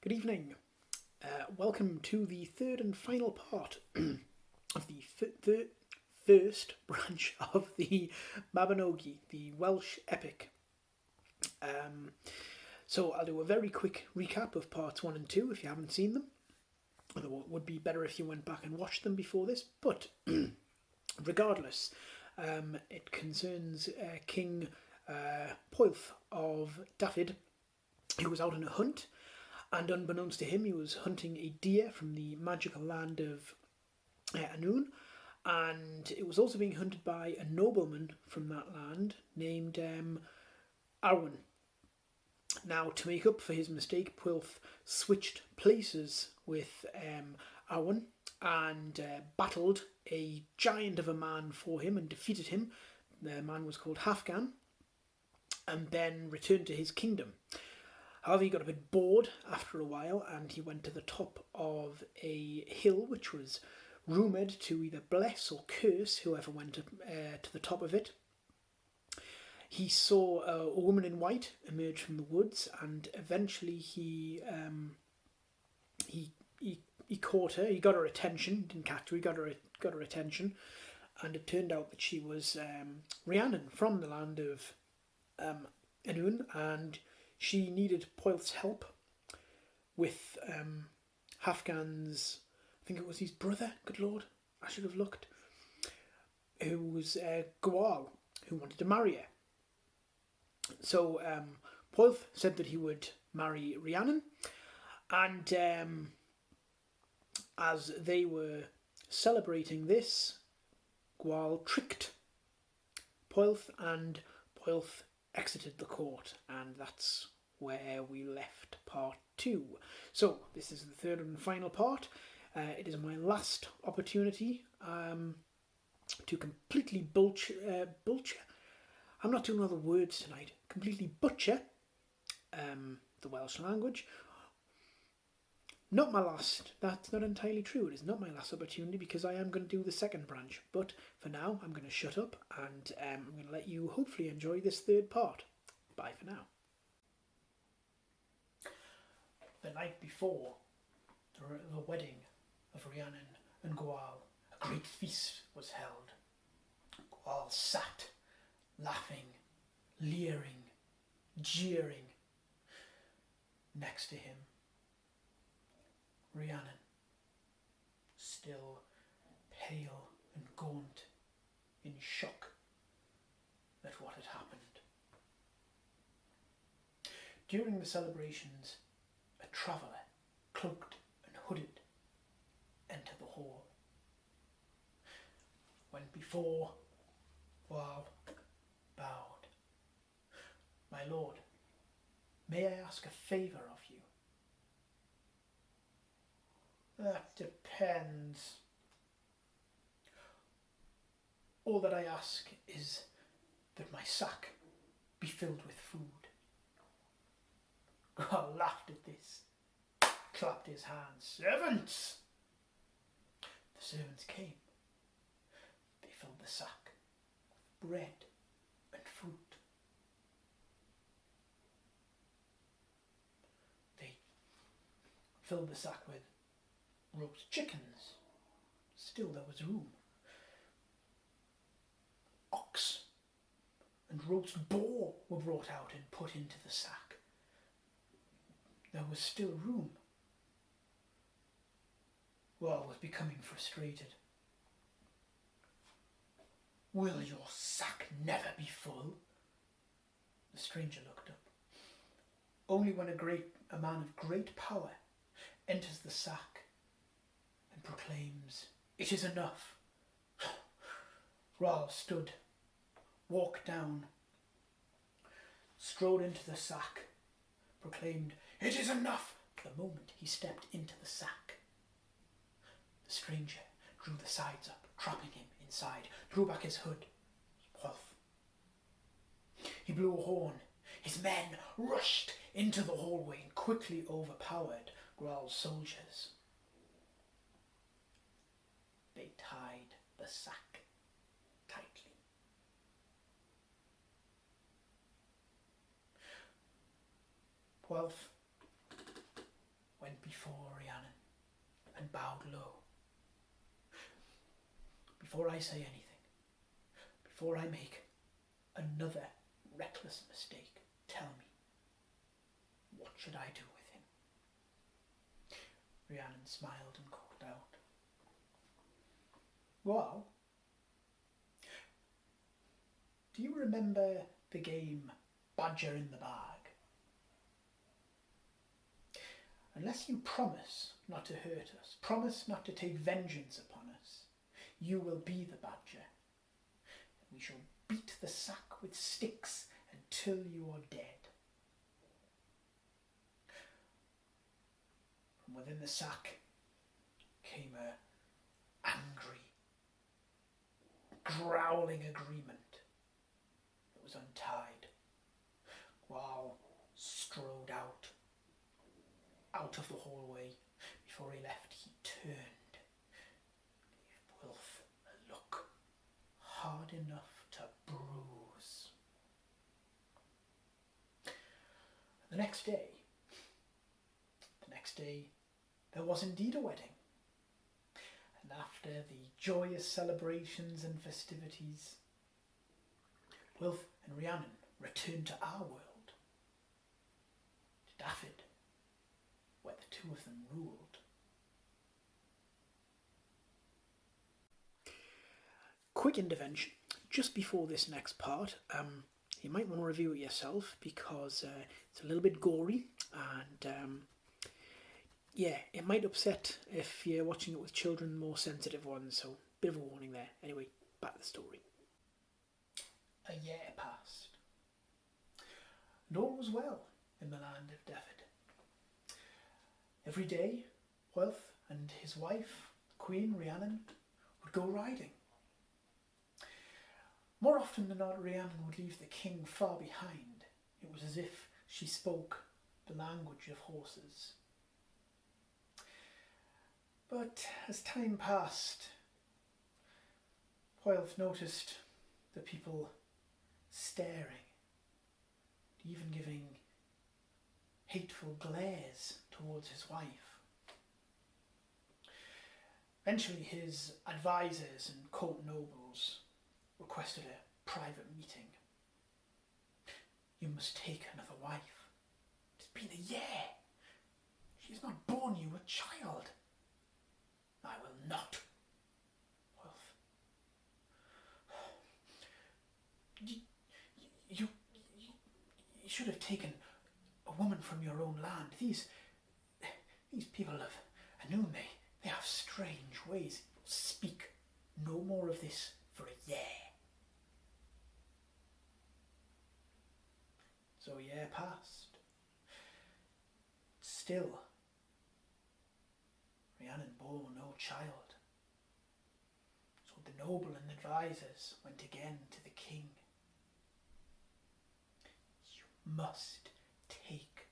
Good evening. Welcome to the third and final part of the first branch of the Mabinogi, the Welsh epic. So I'll do a very quick recap of parts 1 and 2 if you haven't seen them. Although it would be better if you went back and watched them before this. But regardless, it concerns King Poelth of Dafydd, who was out on a hunt. And unbeknownst to him, he was hunting a deer from the magical land of Annwn, and it was also being hunted by a nobleman from that land named Arwen. Now, to make up for his mistake, Pwylf switched places with Arwen and battled a giant of a man for him and defeated him. The man was called Halfgan, and then returned to his kingdom. However, he got a bit bored after a while and he went to the top of a hill which was rumoured to either bless or curse whoever went to the top of it. He saw a woman in white emerge from the woods, and eventually he caught her. He got her attention. Didn't catch her. He got her attention, and it turned out that she was Rhiannon from the land of Annwn, and she needed Poelth's help with Halfgan's, I think it was his brother, good lord, I should have looked, who was Gwal, who wanted to marry her. So Poelth said that he would marry Rhiannon, and as they were celebrating this, Gwal tricked Poelth, and Poelth exited the court, and that's where we left part 2. So this is the third and final part. It is my last opportunity to completely butcher. I'm not doing other words tonight. Completely butcher the Welsh language. Not my last. That's not entirely true. It is not my last opportunity because I am going to do the second branch. But for now, I'm going to shut up and I'm going to let you hopefully enjoy this third part. Bye for now. The night before the wedding of Rhiannon and Gwal, a great feast was held. Gwal sat, laughing, leering, jeering. Next to him, Rhiannon, still pale and gaunt, in shock at what had happened. During the celebrations, a traveller, cloaked and hooded, entered the hall. When before, Gwal bowed. "My lord, may I ask a favour of you?" "That depends. All that I ask is that my sack be filled with food." Gwal laughed at this, clapped his hands. "Servants!" The servants came. They filled the sack with bread and fruit. They filled the sack with roast chickens. Still there was room. Ox and roast boar were brought out and put into the sack. There was still room. Gwal was becoming frustrated. "Will your sack never be full?" The stranger looked up. Only when a man of great power enters the sack and proclaims, "It is enough." Gwal stood, walked down, strode into the sack, proclaimed, "It is enough." The moment he stepped into the sack, the stranger drew the sides up, trapping him inside, drew back his hood. Poelth. He blew a horn. His men rushed into the hallway and quickly overpowered Gwal's soldiers. They tied the sack tightly. Poelth before Rhiannon and bowed low. Before I say anything, before I make another reckless mistake, tell me, what should I do with him? Rhiannon smiled and called out, well, do you remember the game Badger in the Bag? Unless you promise not to hurt us, promise not to take vengeance upon us, you will be the badger. We shall beat the sack with sticks until you are dead. From within the sack came a angry, growling agreement that was untied. Gual strode out of the hallway. Before he left, he turned, gave Wilf a look hard enough to bruise. The next day, there was indeed a wedding. And after the joyous celebrations and festivities, Wilf and Rhiannon returned to our world, to Daffod, where the two of them ruled. Quick intervention. Just before this next part, you might want to review it yourself because it's a little bit gory and yeah, it might upset if you're watching it with children, more sensitive ones, so bit of a warning there. Anyway, back to the story. A year passed, and all was well in the land of Daffod. Every day, Wilf and his wife, Queen Rhiannon, would go riding. More often than not, Rhiannon would leave the king far behind. It was as if she spoke the language of horses. But as time passed, Wilf noticed the people staring, even giving hateful glares towards his wife. Eventually his advisors and court nobles requested a private meeting. You must take another wife. It's been a year. She has not borne you a child. I will not. Wilf. You should have taken a woman from your own land. These people of Anun, they have strange ways. Speak no more of this for a year. So a year passed. Still, Rhiannon bore no child. So the noble and advisors went again to the king. You must take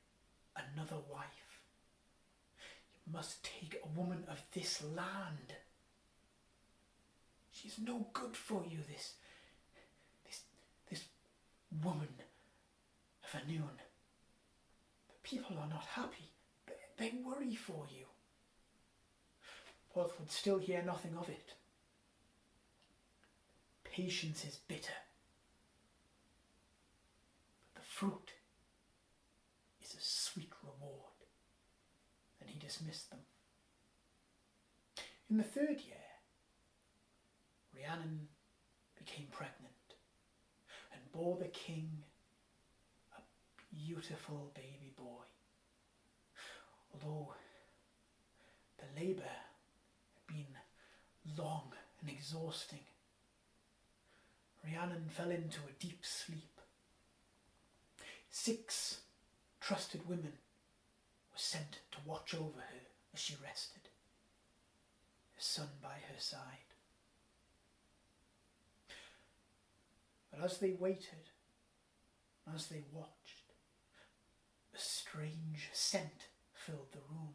another wife. You must take a woman of this land. She's no good for you, this woman of Anun. The people are not happy. They worry for you. Wilf would still hear nothing of it. Patience is bitter, but the fruit is a sweet reward. And he dismissed them. In the third year, Rhiannon became pregnant and bore the king a beautiful baby boy. Although the labour had been long and exhausting, Rhiannon fell into a deep sleep. 6 trusted women were sent to watch over her as she rested, her son by her side. But as they waited, as they watched, a strange scent filled the room,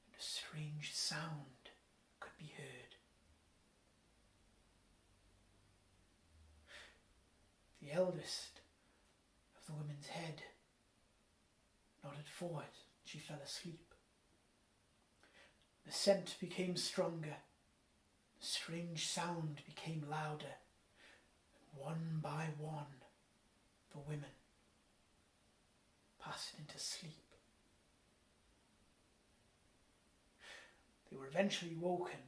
and a strange sound could be heard. The eldest of the women's head nodded forward, she fell asleep. The scent became stronger, the strange sound became louder, and one by one the women passed into sleep. They were eventually woken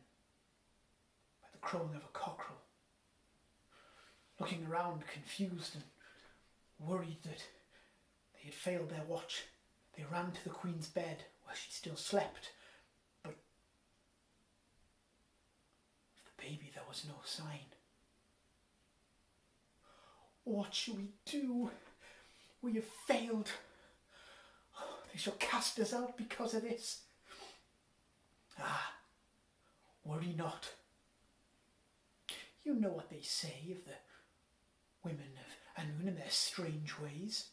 by the crowing of a cockerel. Looking around, confused and worried that they had failed their watch, they ran to the Queen's bed where she still slept, but of the baby there was no sign. What shall we do? We have failed. They shall cast us out because of this. Ah, worry not. You know what they say of the women of Annwn and their strange ways.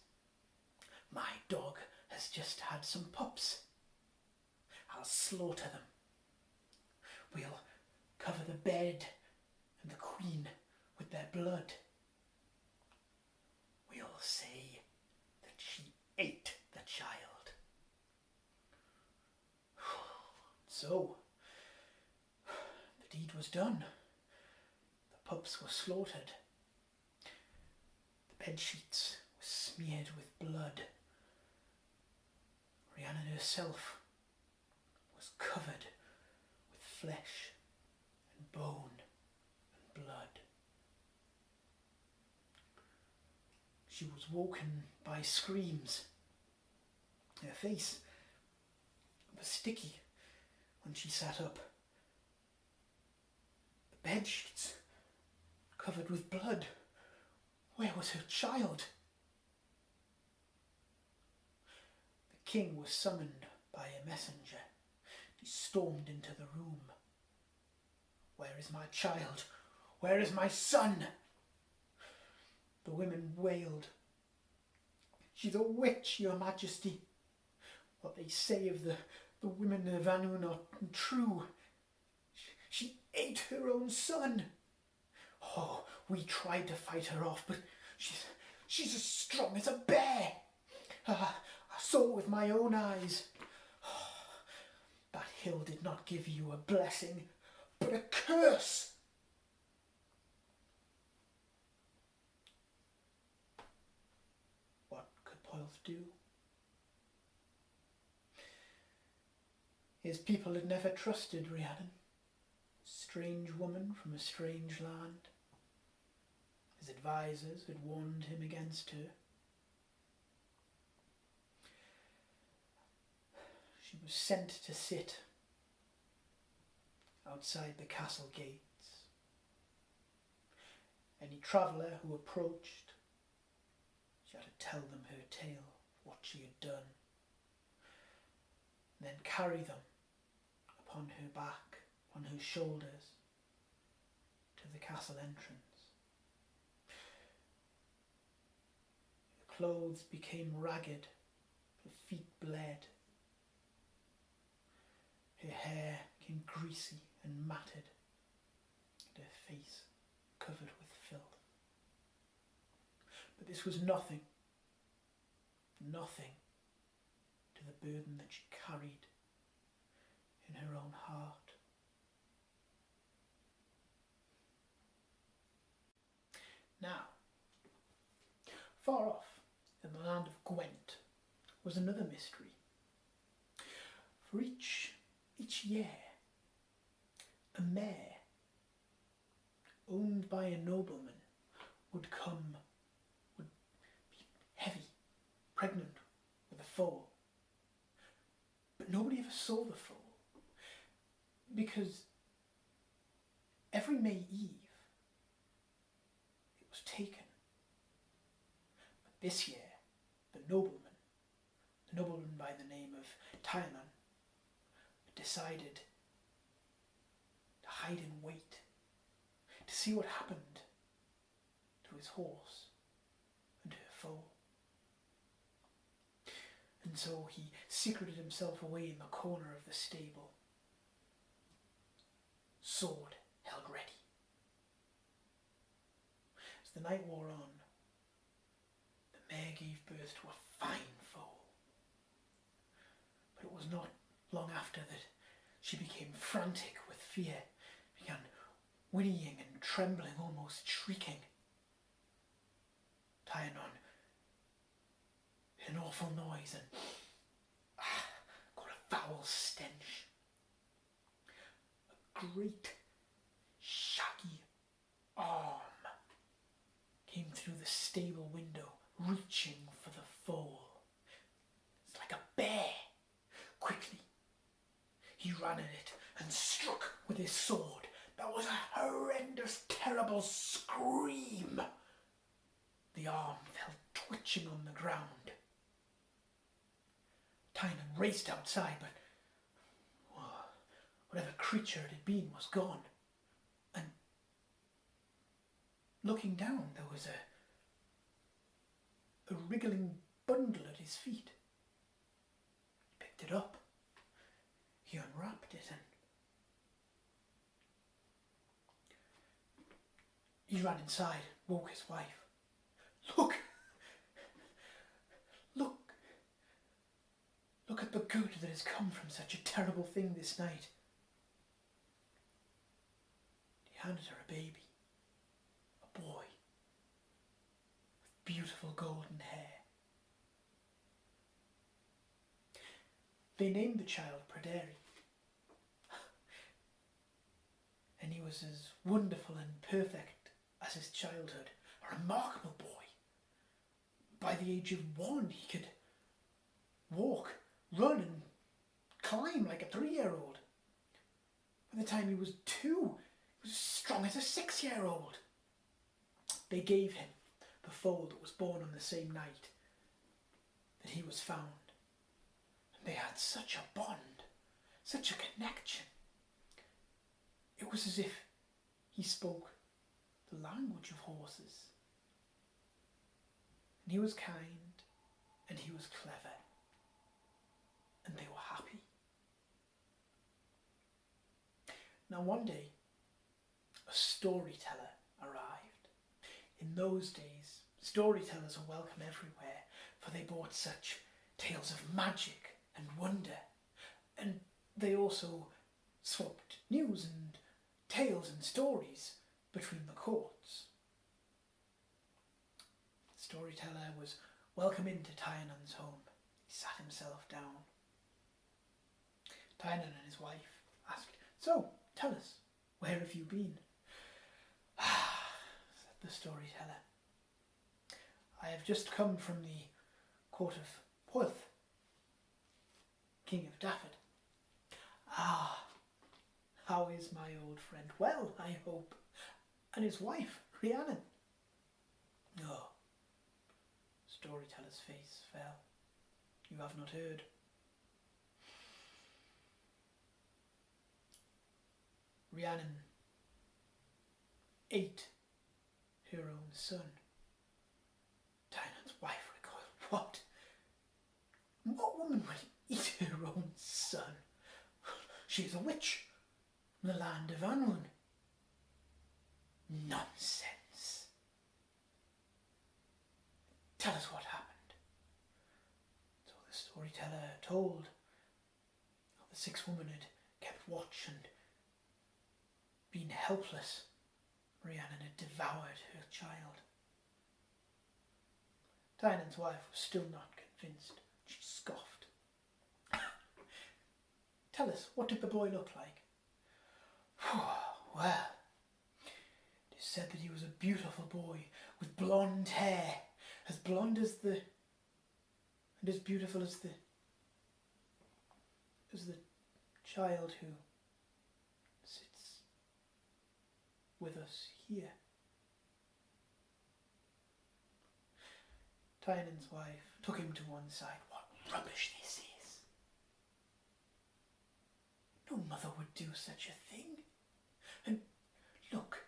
My dog has just had some pups. I'll slaughter them. We'll cover the bed and the Queen with their blood. We'll say that she ate the child. So, the deed was done. The pups were slaughtered. The bed sheets were smeared with blood. Rhiannon herself was covered with flesh and bone and blood. She was woken by screams. Her face was sticky when she sat up. The bed sheets covered with blood. Where was her child? The king was summoned by a messenger. He stormed into the room. Where is my child? Where is my son? The women wailed. She's a witch, your majesty. What they say of the women of Annwn are true. She ate her own son. Oh, we tried to fight her off, but she's as strong as a bear. I saw it with my own eyes. That hill did not give you a blessing, but a curse. What could Poilth do? His people had never trusted Rhiannon, a strange woman from a strange land. His advisors had warned him against her. She was sent to sit outside the castle gates. Any traveller who approached, she had to tell them her tale, what she had done, and then carry them upon her back, on her shoulders, to the castle entrance. Her clothes became ragged, her feet bled. Her hair became greasy and matted, and her face covered with filth. But this was nothing to the burden that she carried in her own heart. Now, far off in the land of Gwent was another mystery. For each year, a mare owned by a nobleman would be heavy, pregnant with a foal. But nobody ever saw the foal, because every May Eve it was taken. But this year, the nobleman by the name of Tyanan, decided to hide in wait, to see what happened to his horse and her foal. And so he secreted himself away in the corner of the stable, sword held ready. As the night wore on, the mare gave birth to a fine foal. not long after that she became frantic with fear, began whinnying and trembling, almost shrieking. Tainan an awful noise and got a foul stench. A great shaggy arm came through the stable window, reaching for the foal. It's like a bear. Quickly, he ran at it and struck with his sword. There was a horrendous, terrible scream. The arm fell twitching on the ground. Tynan raced outside, but whatever creature it had been was gone. And looking down, there was a wriggling bundle at his feet. He picked it up. He unwrapped it and he ran inside, woke his wife. Look! Look at the good that has come from such a terrible thing this night. He handed her a baby, a boy, with beautiful golden hair. They named the child Praderi, and he was as wonderful and perfect as his childhood, a remarkable boy. By the age of 1, he could walk, run and climb like a 3-year-old. By the time he was 2, he was as strong as a 6-year-old. They gave him the foal that was born on the same night that he was found. And they had such a bond, such a connection. It was as if he spoke the language of horses. And he was kind, and he was clever, and they were happy. Now one day, a storyteller arrived. In those days, storytellers were welcome everywhere, for they brought such tales of magic and wonder, and they also swapped news and tales and stories between the courts. The storyteller was welcome into Tainan's home. He sat himself down. Tainan and his wife asked, "So, tell us, where have you been?" Said the storyteller, "I have just come from the court of Poilth, King of Daffod." "Ah, how is my old friend? Well, I hope. And his wife, Rhiannon?" "No." Storyteller's face fell. "You have not heard. Rhiannon ate her own son." Tainan's wife recoiled. What? What woman would eat her own son? She is a witch from the land of Anlun. Nonsense. Tell us what happened. So the storyteller told how the 6 women had kept watch and been helpless. Rhiannon had devoured her child. Tainan's wife was still not convinced. She scoffed. "Tell us, what did the boy look like?" "Well, it is said that he was a beautiful boy with blonde hair, as blonde as the, and as beautiful as the child who sits with us here." Tainan's wife took him to one side. "What rubbish this is! No mother would do such a thing. And look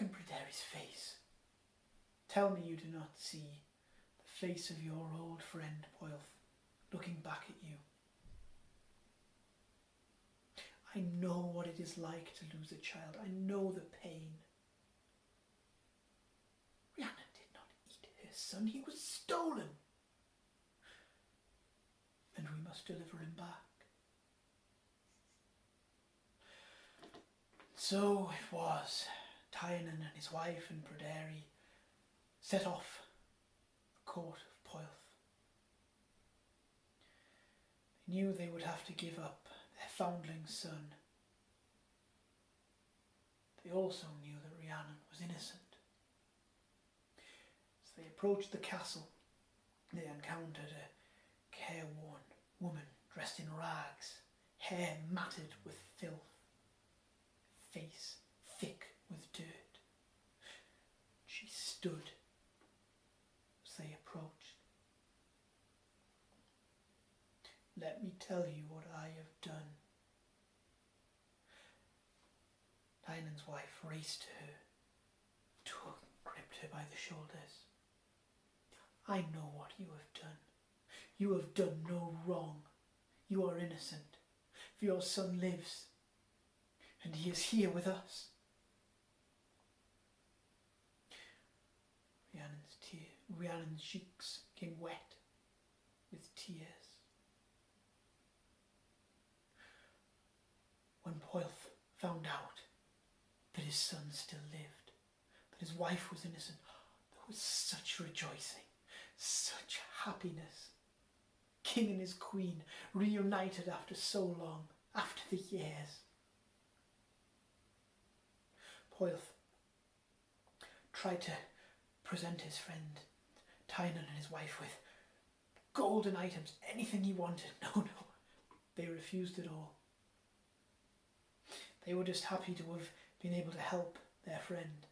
in Praderi's face. Tell me you do not see the face of your old friend Poilth looking back at you. I know what it is like to lose a child. I know the pain. Rhiannon did not eat her son. He was stolen. And we must deliver him back. So it was. Tynan and his wife and Pryderi set off the court of Poilth. They knew they would have to give up their foundling son. They also knew that Rhiannon was innocent. As they approached the castle, they encountered a careworn woman dressed in rags, hair matted with filth, face thick with dirt. She stood as they approached. Let me tell you what I have done. Tynan's wife raced to her, gripped her by the shoulders. I know what you have done. You have done no wrong. You are innocent, for your son lives, and he is here with us. Rhiannon's cheeks came wet with tears. When Poilth found out that his son still lived, that his wife was innocent, there was such rejoicing, such happiness. King and his queen reunited after so long, after the years. Poilth tried to present his friend Tynan and his wife with golden items, anything he wanted. No, they refused it all. They were just happy to have been able to help their friend,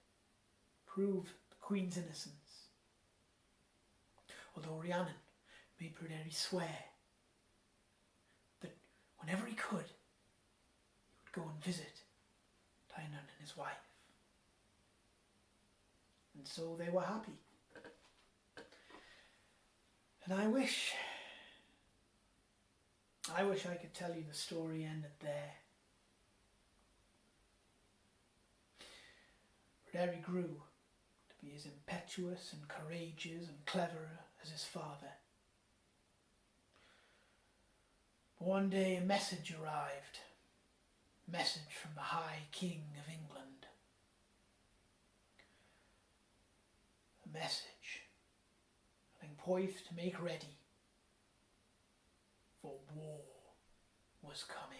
prove the Queen's innocence. Although Rhiannon made Pryderi swear that whenever he could, he would go and visit Tynan and his wife. And so they were happy. And I wish I could tell you the story ended there. Pryderi grew to be as impetuous and courageous and clever as his father. But one day a message arrived. A message from the High King of England. A message telling Poilth to make ready, for war was coming.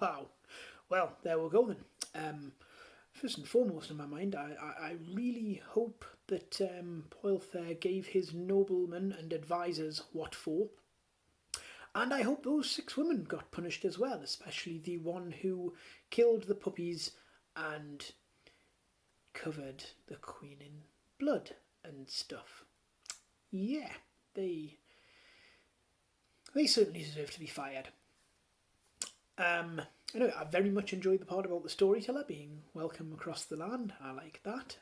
Wow. Well, there we go then. First and foremost in my mind, I really hope that Poilth gave his noblemen and advisors what for. And I hope those 6 women got punished as well, especially the one who killed the puppies and covered the Queen in blood and stuff. Yeah, they certainly deserve to be fired. Anyway, I very much enjoyed the part about the storyteller being welcome across the land. I like that.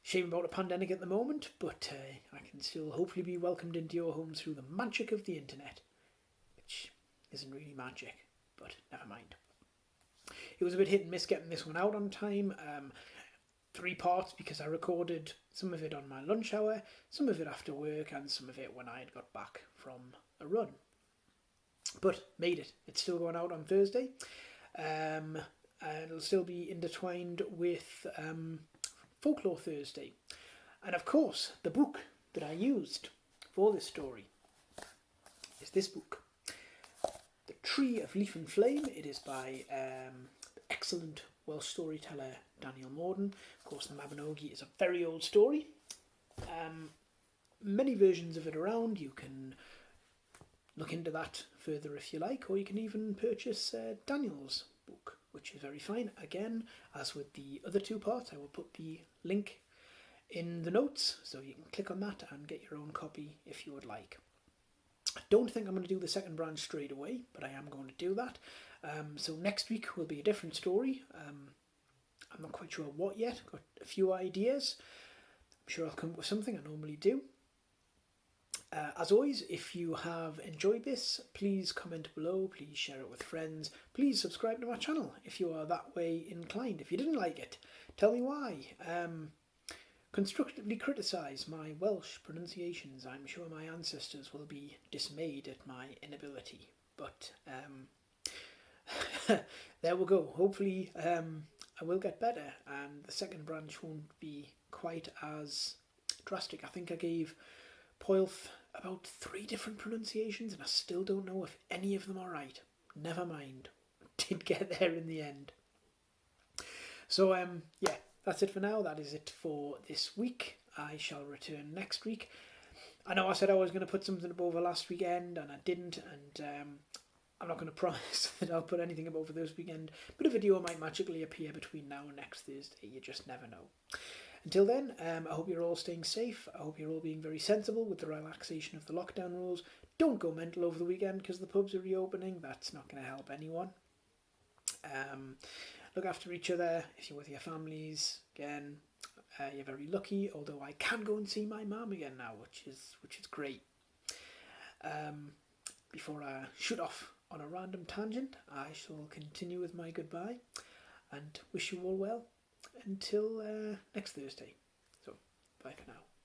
Shame about a pandemic at the moment, but I can still hopefully be welcomed into your home through the magic of the internet, which isn't really magic, but never mind. It was a bit hit and miss getting this one out on time. 3 parts because I recorded some of it on my lunch hour, some of it after work, and some of it when I had got back from a run. But made it. It's still going out on Thursday. And it'll still be intertwined with Folklore Thursday. And of course, the book that I used for this story is this book, The Tree of Leaf and Flame. It is by the excellent Welsh storyteller Daniel Morden. Of course, the Mabinogion is a very old story. Many versions of it around. You can look into that further if you like, or you can even purchase Daniel's book, which is very fine. Again, as with the other 2 parts, I will put the link in the notes, so you can click on that and get your own copy if you would like. I don't think I'm going to do the second branch straight away, but I am going to do that. So next week will be a different story. I'm not quite sure what yet. Got a few ideas. I'm sure I'll come up with something. I normally do. As always, if you have enjoyed this, please comment below, please share it with friends, please subscribe to my channel if you are that way inclined. If you didn't like it, tell me why. Constructively criticise my Welsh pronunciations. I'm sure my ancestors will be dismayed at my inability, but there we go. Hopefully I will get better and the second branch won't be quite as drastic. I think I gave Poilth about 3 different pronunciations and I still don't know if any of them are right. Never mind. Did get there in the end. So yeah, that's it for now. That is it for this week. I shall return next week. I know I said I was going to put something up over last weekend and I didn't, and I'm not going to promise that I'll put anything up over this weekend, but a video might magically appear between now and next Thursday. You just never know. Until then, I hope you're all staying safe. I hope you're all being very sensible with the relaxation of the lockdown rules. Don't go mental over the weekend because the pubs are reopening. That's not going to help anyone. Look after each other. If you're with your families, again, you're very lucky. Although I can go and see my mum again now, which is great. Before I shoot off on a random tangent, I shall continue with my goodbye and wish you all well until next Thursday. So, bye for now.